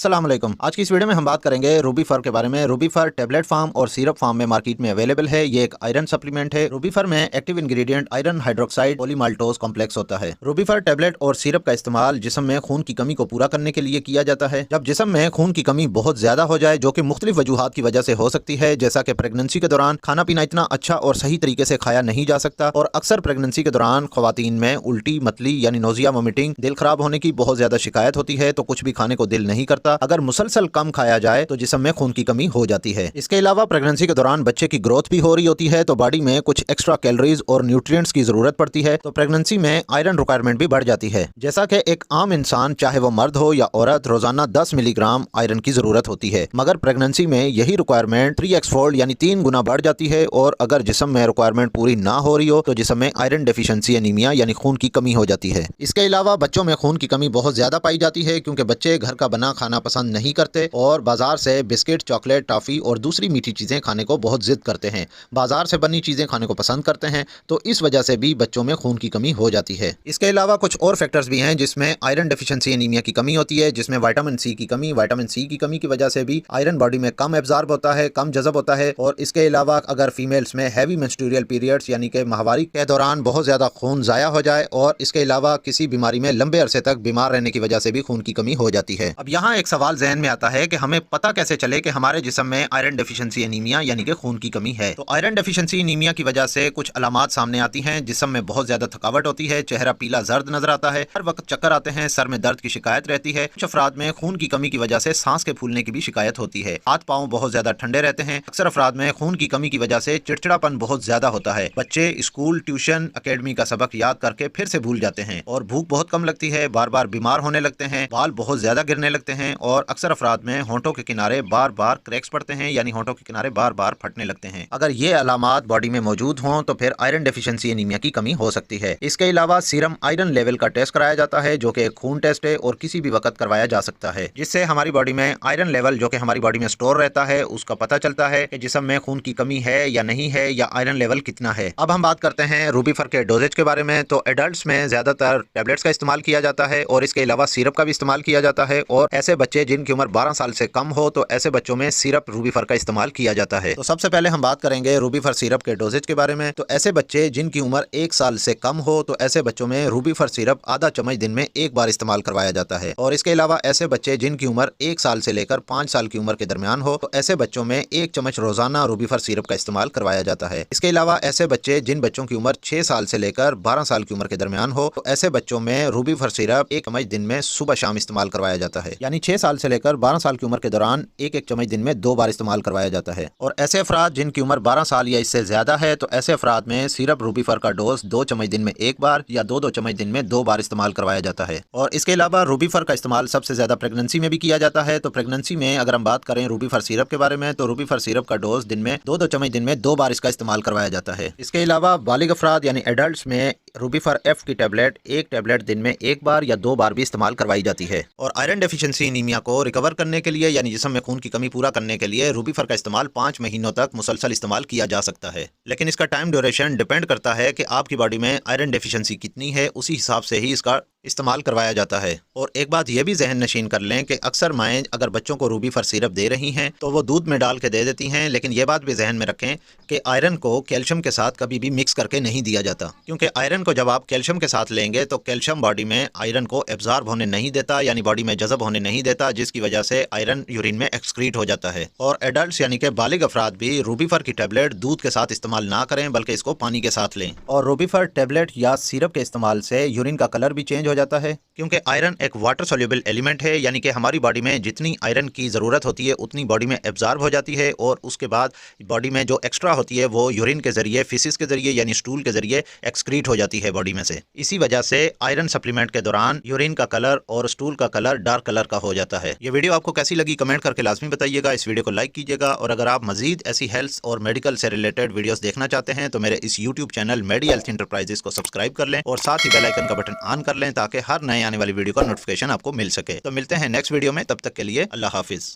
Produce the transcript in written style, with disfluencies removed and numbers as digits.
अस्सलाम वालेकुम। आज की इस वीडियो में हम बात करेंगे रूबीफर के बारे में। रूबीफर टेबलेट फॉर्म और सिरप फॉर्म में मार्केट में अवेलेबल है। ये एक आयरन सप्लीमेंट है। रूबीफर में active ingredient iron hydroxide polymaltose complex होता है। रूबीफर टेबलेट और सिरप का इस्तेमाल जिस्म में खून की कमी को पूरा करने के लिए किया जाता है। जब जिस्म में खून की कमी बहुत ज्यादा हो जाए, जो कि मुख्तलिफ वजूहात की वजह से हो सकती है, जैसा कि प्रेगनेंसी के दौरान खाना पीना इतना अच्छा और सही तरीके से खाया नहीं जा सकता, और अक्सर प्रेगनेंसी के दौरान ख्वातीन में उल्टी मतली यानी नोजिया वोमिटिंग, दिल खराब होने की बहुत ज्यादा शिकायत होती है, तो कुछ भी खाने को दिल नहीं करता। अगर मुसलसल कम खाया जाए तो जिस्म में खून की कमी हो जाती है। इसके अलावा प्रेगनेंसी के दौरान बच्चे की ग्रोथ भी हो रही होती है, तो बॉडी में कुछ एक्स्ट्रा कैलोरीज और न्यूट्रिएंट्स की जरूरत पड़ती है, तो प्रेगनेंसी में आयरन रिक्वायरमेंट भी बढ़ जाती है। जैसा कि एक आम इंसान, चाहे वो मर्द हो या औरत, रोजाना 10 मिलीग्राम आयरन की जरूरत होती है, मगर प्रेगनेंसी में यही रिक्वायरमेंट 3x फोल्ड यानी 3 गुना बढ़ जाती है। और अगर जिस्म में रिक्वायरमेंट पूरी ना हो रही हो तो जिस्म में आयरन डेफिशिएंसी एनीमिया यानी खून की कमी हो जाती है। इसके अलावा बच्चों में खून की कमी बहुत ज्यादा पाई जाती है, क्योंकि बच्चे घर का बना खाना पसंद नहीं करते और बाजार से बिस्किट, चॉकलेट, टॉफी और दूसरी मीठी चीजें खाने को बहुत जिद करते हैं। बाजार से बनी चीजें खाने को पसंद करते हैं, तो इस वजह से भी बच्चों में खून की कमी हो जाती है। इसके अलावा कुछ और फैक्टर्स भी हैं जिसमें आयरन डेफिशिएंसी एनीमिया की कमी होती है, जिसमें विटामिन सी की कमी। विटामिन सी की कमी की वजह से भी आयरन बॉडी में कम एब्जॉर्ब होता है, कम जज़ब होता है। और इसके अलावा अगर फीमेल्स में हैवी मेंस्ट्रुअल पीरियड्स यानी कि माहवारी के दौरान बहुत ज्यादा खून जाया हो जाए, और इसके अलावा किसी बीमारी में लंबे अरसे तक बीमार रहने की वजह से भी खून की कमी हो जाती है। अब यहाँ एक सवाल जहन में आता है कि हमें पता कैसे चले कि हमारे जिस्म में आयरन डेफिशिएंसी एनीमिया यानी कि खून की कमी है। तो आयरन डेफिशिएंसी एनीमिया की वजह से कुछ अलामात सामने आती हैं। जिस्म में बहुत ज्यादा थकावट होती है, चेहरा पीला जर्द नजर आता है, हर वक्त चक्कर आते हैं, सर में दर्द की शिकायत रहती है। कुछ अफराद में खून की कमी की वजह से सांस के फूलने की भी शिकायत होती है। हाथ पांव बहुत ज्यादा ठंडे रहते हैं। अक्सर अफराद में खून की कमी की वजह से चिड़चिड़ापन बहुत ज्यादा होता है। बच्चे स्कूल, ट्यूशन, अकेडमी का सबक याद करके फिर से भूल जाते हैं, और भूख बहुत कम लगती है, बार बार बीमार होने लगते हैं, बाल बहुत ज्यादा गिरने लगते हैं, और अक्सर अफराद में होंठों के किनारे बार बार क्रैक्स पड़ते हैं यानी होंठों के किनारे बार बार फटने लगते हैं। अगर ये अलामात बॉडी में मौजूद हों तो फिर आयरन डेफिशिएंसी एनीमिया की कमी हो सकती है। इसके अलावा सीरम आयरन लेवल का टेस्ट कराया जाता है, जो कि एक खून टेस्ट है और किसी भी वक्त करवाया जा सकता है, जिससे हमारी बॉडी में आयरन लेवल जो कि हमारी बॉडी में स्टोर रहता है उसका पता चलता है कि जिस्म में खून की कमी है या नहीं है, या आयरन लेवल कितना है। अब हम बात करते हैं रूबीफर के डोजेज के बारे में। तो एडल्ट्स में ज्यादातर टेबलेट्स का इस्तेमाल किया जाता है, और इसके अलावा सिरप का भी इस्तेमाल किया जाता है। और ऐसे बच्चे जिनकी उम्र 12 साल से कम हो तो ऐसे बच्चों में सिरप रूबीफर का इस्तेमाल किया जाता है। तो सबसे पहले हम बात करेंगे रूबीफर सिरप के डोजेज के बारे में। तो ऐसे बच्चे जिनकी उम्र 1 साल से कम हो तो ऐसे बच्चों में रूबीफर सिरप आधा चम्मच दिन में एक बार इस्तेमाल करवाया जाता है। और इसके अलावा ऐसे बच्चे जिनकी उम्र 1 साल से लेकर 5 साल की उम्र के दरमियान हो तो ऐसे बच्चों में 1 चम्मच रोजाना रूबीफर सिरप का इस्तेमाल करवाया जाता है। इसके अलावा ऐसे बच्चे जिन बच्चों की उम्र 6 साल से लेकर 12 साल की उम्र के दरमियान हो तो ऐसे बच्चों में रूबीफर सिरप 1 चम्मच दिन में सुबह शाम इस्तेमाल करवाया जाता है, यानी 6 साल से लेकर 12 साल की उम्र के दौरान एक चम्मच दिन में 2 बार इस्तेमाल करवाया जाता है। और ऐसे अफराद जिनकी उम्र 12 साल या इससे ज्यादा है तो ऐसे अफराद में सिरप रूबीफर का डोज 2 चम्मच दिन में एक बार या 2-2 चम्मच दिन में 2 बार इस्तेमाल करवाया जाता है। और इसके अलावा रूबीफर का इस्तेमाल सबसे ज्यादा प्रेगनेंसी में भी किया जाता है। तो प्रेगनेंसी में अगर हम बात करें रूबीफर सिरप के बारे में, तो रूबीफर सिरप का डोज दिन में 2-2 चम्मच दिन में 2 बार इसका इस्तेमाल करवाया जाता है। इसके अलावा बालिग अफराद यानी एडल्ट्स में रूबीफर एफ की टेबलेट एक टेबलेट दिन में एक बार या 2 बार भी इस्तेमाल करवाई जाती है। और आयरन डेफिशिएंसी एनीमिया को रिकवर करने के लिए यानी जिस्म में खून की कमी पूरा करने के लिए रूबीफर का इस्तेमाल 5 महीनों तक मुसलसल इस्तेमाल किया जा सकता है। लेकिन इसका टाइम ड्यूरेशन डिपेंड करता है कि आपकी बॉडी में आयरन डेफिशिएंसी कितनी है, उसी हिसाब से ही इसका इस्तेमाल करवाया जाता है। और एक बात यह भी जहन नशीन कर लें कि अक्सर माएँ अगर बच्चों को रूबीफर सिरप दे रही हैं तो वो दूध में डाल के दे देती हैं, लेकिन यह बात भी जहन में रखें कि आयरन को कैल्शियम के साथ कभी भी मिक्स करके नहीं दिया जाता, क्योंकि आयरन को जब आप कैल्शियम के साथ लेंगे तो कैल्शियम बॉडी में आयरन को एब्जॉर्ब होने नहीं देता, यानी बॉडी में जज़ब होने नहीं देता, जिसकी वजह से आयरन यूरिन में एक्सक्रीट हो जाता है। और एडल्ट्स यानी कि बालिग अफराद भी रूबीफर की टेबलेट दूध के साथ इस्तेमाल ना करें, बल्कि इसको पानी के साथ लें। और रूबीफर टेबलेट या सिरप के इस्तेमाल से यूरिन का कलर भी चेंज हो जाता है, क्योंकि आयरन एक वाटर सोल्यूबल एलिमेंट है, यानी कि हमारी बॉडी में जितनी आयरन की ज़रूरत होती है उतनी बॉडी में एब्जॉर्ब हो जाती है, और उसके बाद बॉडी में जो एक्स्ट्रा होती है वो यूरिन के जरिए, फिसिस के जरिए यानी स्टूल के जरिए एक्सक्रीट हो जाती है बॉडी में से। इसी वजह से आयरन सप्लीमेंट के दौरान यूरिन का कलर और स्टूल का कलर डार्क कलर का हो जाता है। ये वीडियो आपको कैसी लगी कमेंट करके लाजमी बताइएगा। इस वीडियो को लाइक कीजिएगा, और अगर आप मजीद ऐसी हेल्थ और मेडिकल से रिलेटेड वीडियोस देखना चाहते हैं तो मेरे इस यूट्यूब चैनल मेडी हेल्थ इंटरप्राइजेस को सब्सक्राइब कर लें, और साथ ही बेल आइकन का बटन ऑन कर लें ताकि हर नए आने वाली वीडियो का नोटिफिकेशन आपको मिल सके। तो मिलते हैं नेक्स्ट वीडियो में, तब तक के लिए अल्लाह हाफिज।